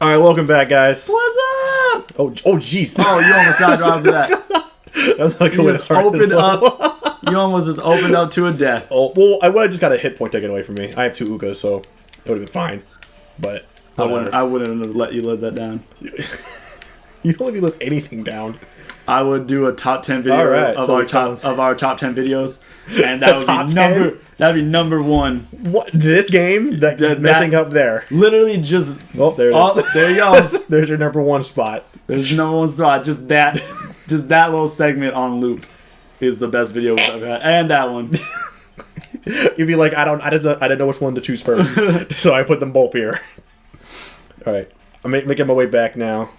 All right, welcome back, guys. What's up? Oh, jeez. Oh, you almost got dropped that. That's not You just opened up. You almost just opened up to a death. Oh, well, I would have just got a hit point taken away from me. I have 2 Ugas, so it would have been fine. But I wouldn't have let you live that down. You don't let me live anything down. I would do a top 10 video of our top 10 videos, and that would be number one. What, this game that messing up there? Literally just there it is. There you go. There's your number one spot. There's your number one spot. Just that little segment on loop is the best video we've ever had, and that one. You'd be like, I didn't know which one to choose first, so I put them both here. All right, I'm making my way back now.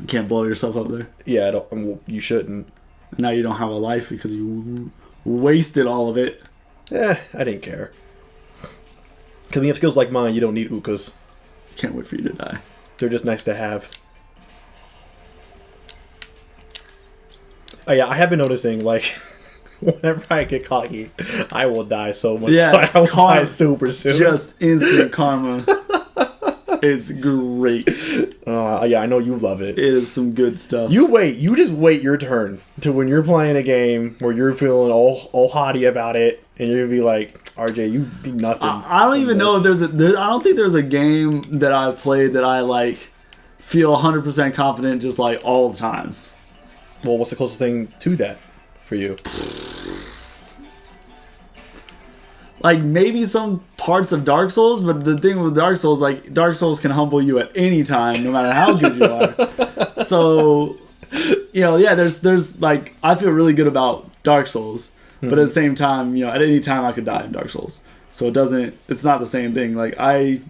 You can't blow yourself up there. Yeah, I don't. You shouldn't. Now you don't have a life because you wasted all of it. I didn't care. Because when you have skills like mine, you don't need Ukas. Can't wait for you to die. They're just nice to have. Oh yeah, I have been noticing, like, whenever I get cocky, I will die so much. Yeah, so I will die super soon. Just instant karma. It's great. Yeah, I know you love it. It is some good stuff. You just wait your turn to when you're playing a game where you're feeling all haughty about it, and you're gonna be like, RJ, you do nothing. I don't even know if I don't think there's a game that I've played that I like feel 100% confident just like all the time. Well, what's the closest thing to that for you? Like, maybe some parts of Dark Souls, but the thing with Dark Souls, like, Dark Souls can humble you at any time, no matter how good you are. So, yeah, there's like, I feel really good about Dark Souls, but at the same time, at any time I could die in Dark Souls. So it's not the same thing. Like, I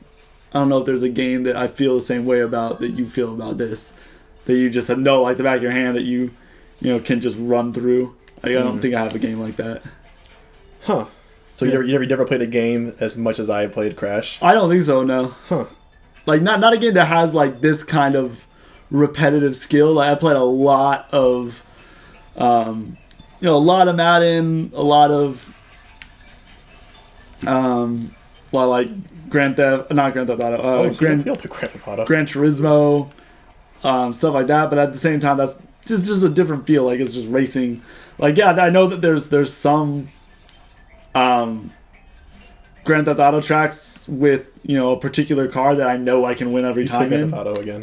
don't know if there's a game that I feel the same way about that you feel about this, that you just know, like, the back of your hand that you can just run through. Like, I don't think I have a game like that. Huh. So you never played a game as much as I played Crash? I don't think so, no. Huh. Like, not a game that has, like, this kind of repetitive skill. Like, I played a lot of, a lot of Madden, a lot of, like, Gran Theft Auto. You don't play Gran Theft Auto. Gran Turismo, stuff like that. But at the same time, that's just a different feel. Like, it's just racing. Like, yeah, I know that there's some Grand Theft Auto tracks with a particular car that I know I can win every time. Grand Theft Auto again.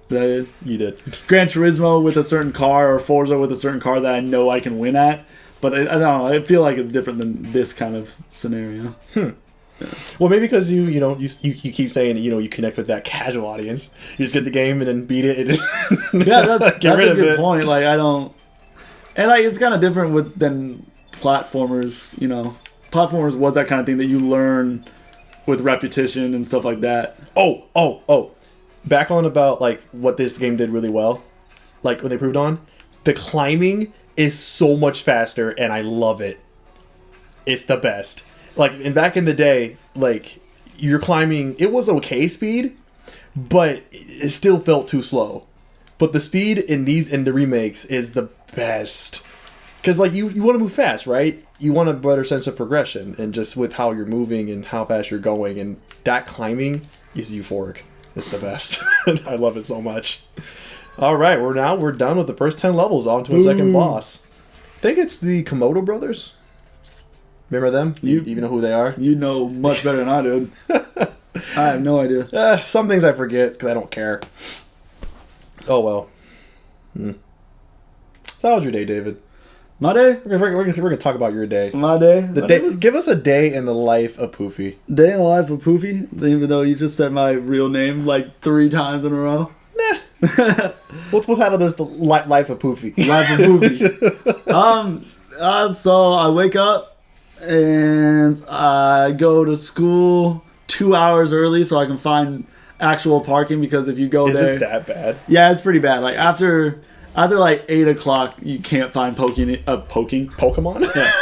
Did I did? You did. Gran Turismo with a certain car, or Forza with a certain car that I know I can win at, but I don't know. I feel like it's different than this kind of scenario. Yeah. Well, maybe because you keep saying you connect with that casual audience. You just get the game and then beat it. And yeah, that's a good point. Like, I don't, and like, it's kind of different than platformers. Platformers was that kind of thing that you learn with repetition and stuff like that. Oh. Back on about, like, what this game did really well, like, when they proved on, the climbing is so much faster, and I love it. It's the best. Like, and back in the day, like, you're climbing, it was okay speed, but it still felt too slow. But the speed in the remakes is the best. Because, like, you want to move fast, right? You want a better sense of progression, and just with how you're moving and how fast you're going, and that climbing is euphoric. It's the best. I love it so much. All right, we're done with the first 10 levels. On to a second boss. I think it's the Komodo brothers. Remember them? You even know who they are? You know much better than I do. I have no idea. Some things I forget because I don't care. Oh, well. So how was your day, David? My day? We're gonna talk about your day. My day? Give us a day in the life of Poofy. Day in the life of Poofy? Even though you just said my real name like 3 times in a row? Nah. We'll title this the life of Poofy. Life of Poofy. So I wake up and I go to school 2 hours early so I can find actual parking, because if you go there... Is it that bad? Yeah, it's pretty bad. Like, after like 8 o'clock, you can't find poking Pokemon? Yeah.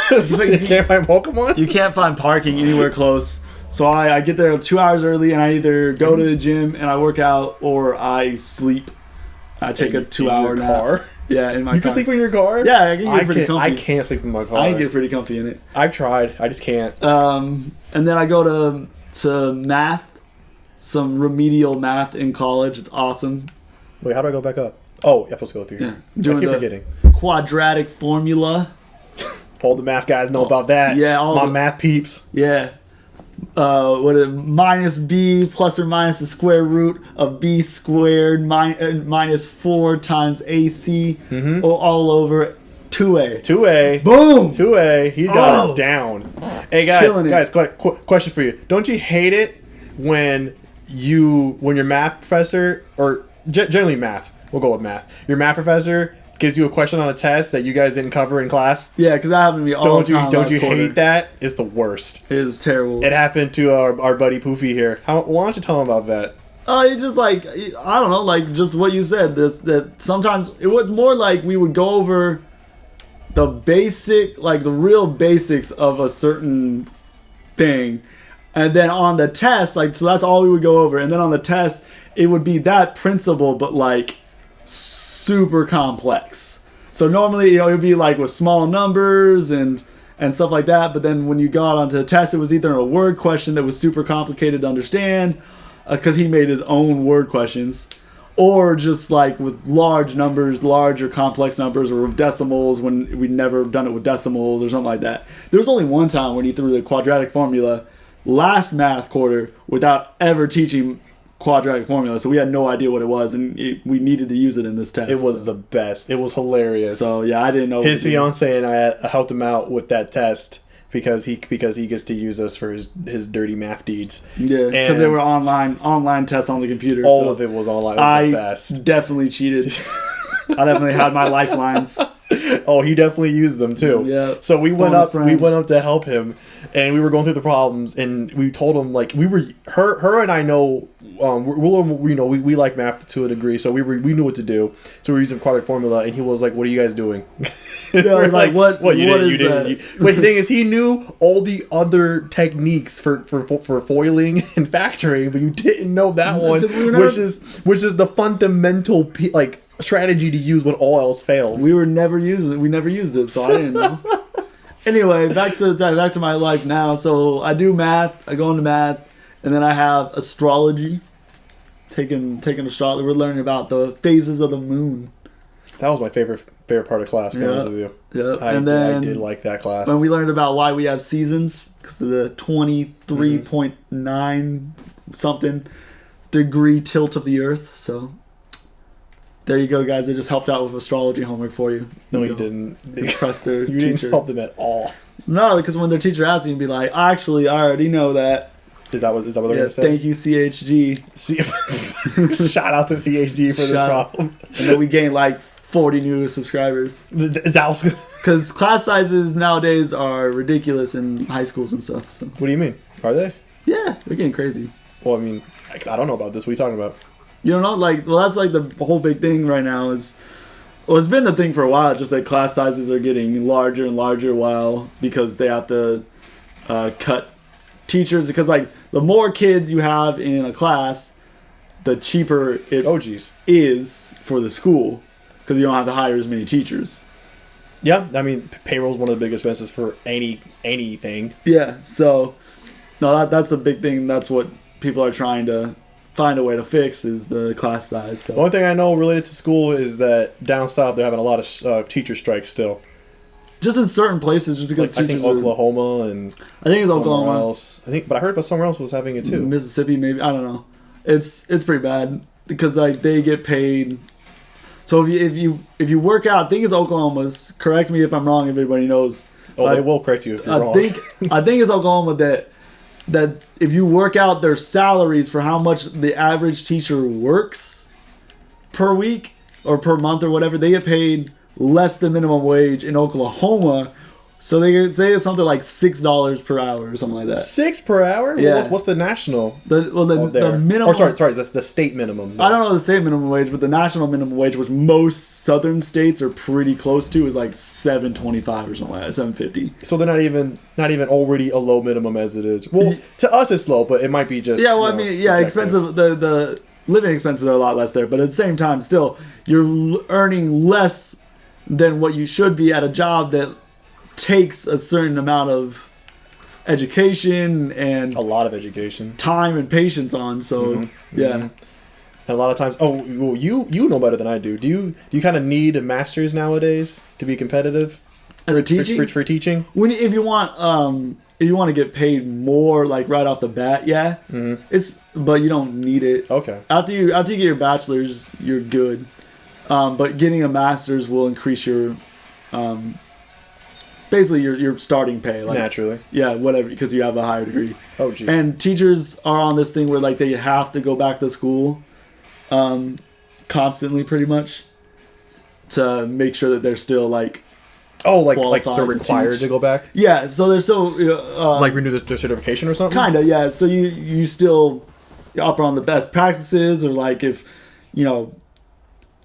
You can't find Pokemon? You can't find parking anywhere close. So I get there 2 hours early, and I either go to the gym and I work out, or I sleep. I take a 2-hour nap. Car? Yeah, in my car. You can sleep in your car? Yeah, I can get pretty comfy. I can't sleep in my car. I can get pretty comfy in it. I've tried. I just can't. And then I go to math, some remedial math in college. It's awesome. Wait, how do I go back up? Oh, you're supposed to go through here. I keep forgetting. Quadratic formula. All the math guys know about that. Yeah, my math peeps. Yeah. What is it? Minus b plus or minus the square root of b squared minus 4 times ac all over 2a. 2a. Boom. 2a. He's got it down. Hey guys, question for you. Don't you hate it when your math professor, or generally math, we'll go with math, your math professor gives you a question on a test that you guys didn't cover in class? Yeah, because that happened to me all the time. Don't you hate that? It's the worst. It is terrible. It happened to our buddy Poofy here. Why don't you tell him about that? It's just like, I don't know, like just what you said. That sometimes it was more like we would go over the real basics of a certain thing, and then on the test, like, so that's all we would go over, and then on the test it would be that principle, but like super complex. So normally, it would be like with small numbers and stuff like that, but then when you got onto the test, it was either a word question that was super complicated to understand, because he made his own word questions, or just like with large numbers, large or complex numbers, or with decimals when we'd never done it with decimals or something like that. There was only one time when he threw the quadratic formula last math quarter without ever teaching quadratic formula, so we had no idea what it was, and we needed to use it in this test. It was the best. It was hilarious. So yeah, I didn't know. His fiance and I helped him out with that test because he gets to use us for his dirty math deeds. Yeah, because they were online tests on the computer. All of it was online. It was the best. Definitely cheated. I definitely had my lifelines. Oh, he definitely used them too. Yeah. So we went up to help him, and we were going through the problems, and we told him, like, her and I know, we like math to a degree, so we knew what to do. So we were using quadratic formula, and he was like, "What are you guys doing?" Yeah, like what is that? But the thing is, he knew all the other techniques for foiling and factoring, but you didn't know that one, which is the fundamental strategy to use when all else fails. We never used it, so I didn't know. Anyway, back to my life now. So I do math, I go into math, and then I have astrology. Taking astrology, we're learning about the phases of the moon. That was my favorite part of class, to be honest with you. Yeah, I did like that class. When we learned about why we have seasons, because of the 23.9 something degree tilt of the Earth, so there you go, guys. I just helped out with astrology homework for you. No, you didn't. Impress their you teacher. Didn't help them at all. No, because when their teacher asks you, you'd be like, actually, I already know that. Is that what they're going to say? Thank you, CHG. Shout out to CHG for this problem. And then we gained like 40 new subscribers. Because class sizes nowadays are ridiculous in high schools and stuff. So. What do you mean? Are they? Yeah, they're getting crazy. Well, I mean, I don't know about this. What are you talking about? You don't know? That's like the whole big thing right now is... Well, it's been the thing for a while, just like class sizes are getting larger and larger because they have to cut teachers, because like the more kids you have in a class, the cheaper it is for the school, because you don't have to hire as many teachers. Yeah, I mean, payroll is one of the big expenses for anything. Yeah, so no, that's a big thing. That's what people are trying to find a way to fix, is the class size. So. The only thing I know related to school is that down south they're having a lot of teacher strikes still. Just in certain places, just because I think Oklahoma and I think it's Oklahoma. Else. But I heard about somewhere else was having it too. Mississippi, maybe, I don't know. It's pretty bad because like they get paid. So if you work out, I think it's Oklahoma's. Correct me if I'm wrong. If everybody knows. Oh, they will correct you if you're wrong. I think it's Oklahoma that if you work out their salaries for how much the average teacher works per week or per month or whatever, they get paid less than minimum wage in Oklahoma. So they could say it's something like $6 per hour or something like that. $6 per hour? Yeah. What's the national? The minimum. Or sorry, that's the state minimum. I don't know the state minimum wage, but the national minimum wage, which most southern states are pretty close to, is like $7.25 or something like that, $7.50. So they're not even already a low minimum as it is. Well, to us it's low, but it might be just expensive. The living expenses are a lot less there, but at the same time, still you're earning less than what you should be at a job that takes a certain amount of education and A lot of education. time and patience on. So yeah. And a lot of times, well, you know better than I do. Do you kind of need a master's nowadays to be competitive? For teaching? For teaching? If you want to get paid more, like right off the bat, yeah, but you don't need it. Okay. After you get your bachelor's, you're good. But getting a master's will increase your, basically your starting pay. Like, naturally. Yeah, whatever, because you have a higher degree. Oh, geez. And teachers are on this thing where like they have to go back to school, constantly, pretty much, to make sure that they're still like. Oh, like qualified they're required to go back? Yeah, so they're still like renew their certification or something? Kind of, yeah. So you still operate on the best practices, or like if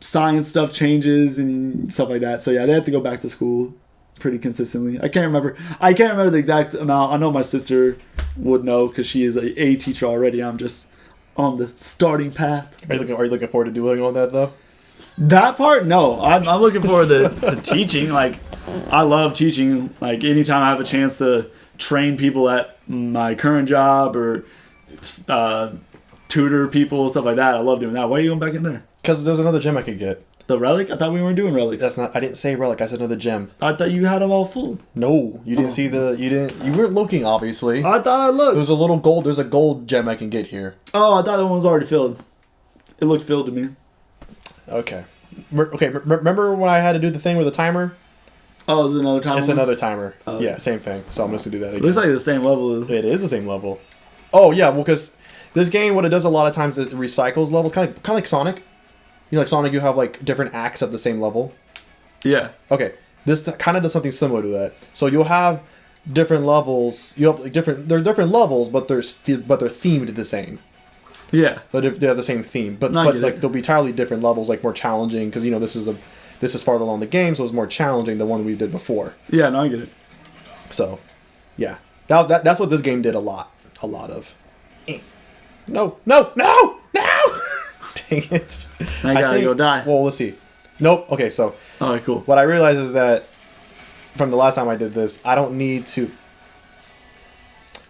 science stuff changes and stuff like that. So yeah, they have to go back to school pretty consistently. I can't remember the exact amount. I know my sister would know because she is a teacher already. I'm just on the starting path. Are you looking forward to doing all that though? That part, no. I'm looking forward to teaching. Like, I love teaching. Like, anytime I have a chance to train people at my current job or tutor people, stuff like that, I love doing that. Why are you going back in there? Because there's another gem I could get. The relic? I thought we weren't doing relics. That's not. I didn't say relic. I said another gem. I thought you had them all full. No, you didn't see the. You weren't looking, obviously. I thought I looked. There's a little gold. There's a gold gem I can get here. Oh, I thought that one was already filled. It looked filled to me. Okay. Remember when I had to do the thing with the timer? Oh, is it another timer? It's another timer. Yeah, same thing. So I'm just gonna do that again. It looks like the same level. It is the same level. Oh yeah, well, because this game, what it does a lot of times is it recycles levels, kind of like Sonic. You know, like Sonic, you have like different acts at the same level. Yeah. Okay, this kind of does something similar to that. So you'll have different levels. You have like different levels, but they're themed the same. Yeah. But they have the same theme, but like there'll be entirely different levels, like more challenging, because this is farther along the game, so it's more challenging than one we did before. Yeah, no, I get it. So, yeah, that's what this game did a lot of. No! Dang it! I gotta go die. Well, let's see. Nope. Okay, so. Alright, cool. What I realized is that from the last time I did this, I don't need to.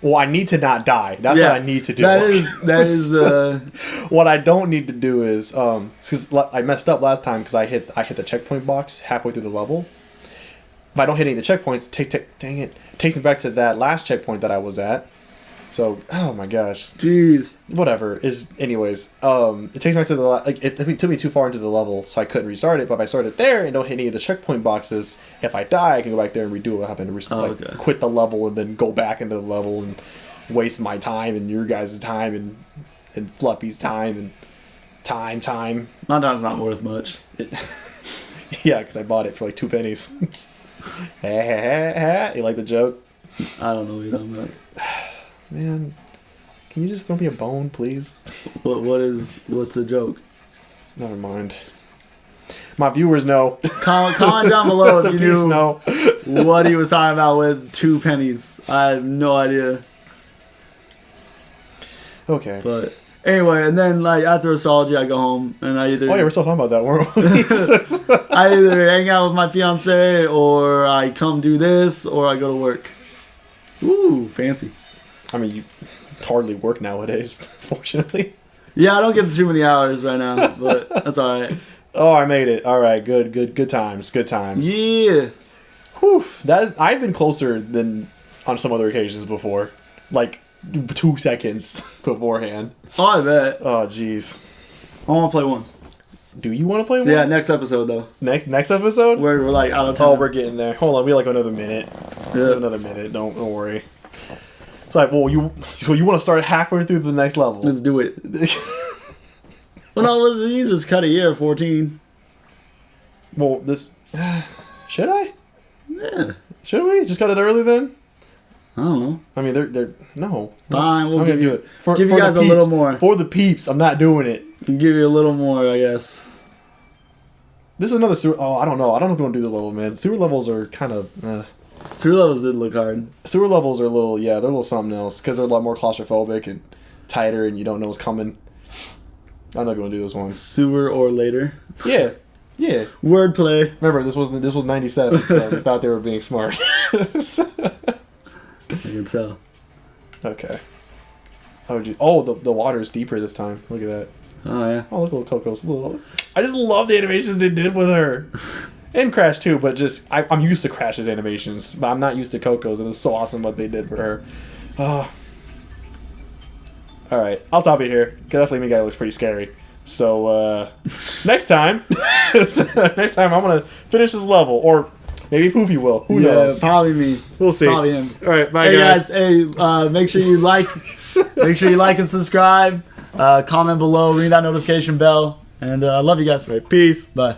Well, I need to not die. That's what I need to do. That is What I don't need to do is because I messed up last time because I hit the checkpoint box halfway through the level. If I don't hit any of the checkpoints, dang it, takes me back to that last checkpoint that I was at. So, oh my gosh. Jeez. Whatever. Anyways, it takes me back to it took me too far into the level, so I couldn't restart it. But if I start it there and don't hit any of the checkpoint boxes, if I die, I can go back there and redo what happened to quit the level and then go back into the level and waste my time and your guys' time and Fluffy's time and time. My time's not worth much. Yeah, because I bought it for like 2 pennies. You like the joke? I don't know what you're talking about. Man, can you just throw me a bone, please? What's the joke? Never mind. My viewers know. Comment down below if you knew know what he was talking about with 2 pennies. I have no idea. Okay. But anyway, and then like after astrology, I go home and I either. Oh yeah, we're still talking about that, weren't we? I either hang out with my fiance, or I come do this, or I go to work. Ooh, fancy. I mean, you hardly work nowadays, fortunately. Yeah, I don't get too many hours right now, but that's all right. Oh, I made it. All right, good times. Yeah. Whew. I've been closer than on some other occasions before, like 2 seconds beforehand. Oh, I bet. Oh, jeez. I want to play one. Do you want to play one? Yeah, next episode though. Next episode? Where we're like out of time. Oh, we're getting there. Hold on, we like another minute. Yeah. Another minute. Don't worry. It's like, well, you want to start halfway through the next level? Let's do it. Well, no, you just cut a year 14. Well, this should I? Yeah. Should we just cut it early then? I don't know. I mean, they're no. Fine, we'll give you it. Give you guys a little more. For the peeps, I'm not doing it. We'll give you a little more, I guess. This is another sewer. Oh, I don't know. I don't know if we want to do this level, man. Sewer levels are kind of. Sewer levels did look hard. Sewer levels are a little, they're a little something else because they're a lot more claustrophobic and tighter, and you don't know what's coming. I'm not going to do this one. Sewer or later. Yeah. Wordplay. Remember, this was 97, so I thought they were being smart. I can tell. Okay. How would you? Oh, the water is deeper this time. Look at that. Oh yeah. Oh, look at little Coco's little. I just love the animations they did with her. And Crash too, but just I'm used to Crash's animations, but I'm not used to Coco's, and it's so awesome what they did for her. All right, I'll stop it here. Cause that flaming guy looks pretty scary. So next time, next time I'm gonna finish this level, or maybe Poofy will. Who knows? Probably me. We'll see. Probably him. All right, bye Hey guys. Hey, make sure you like, and subscribe. Comment below, ring that notification bell, and I love you guys. All right, peace. Bye.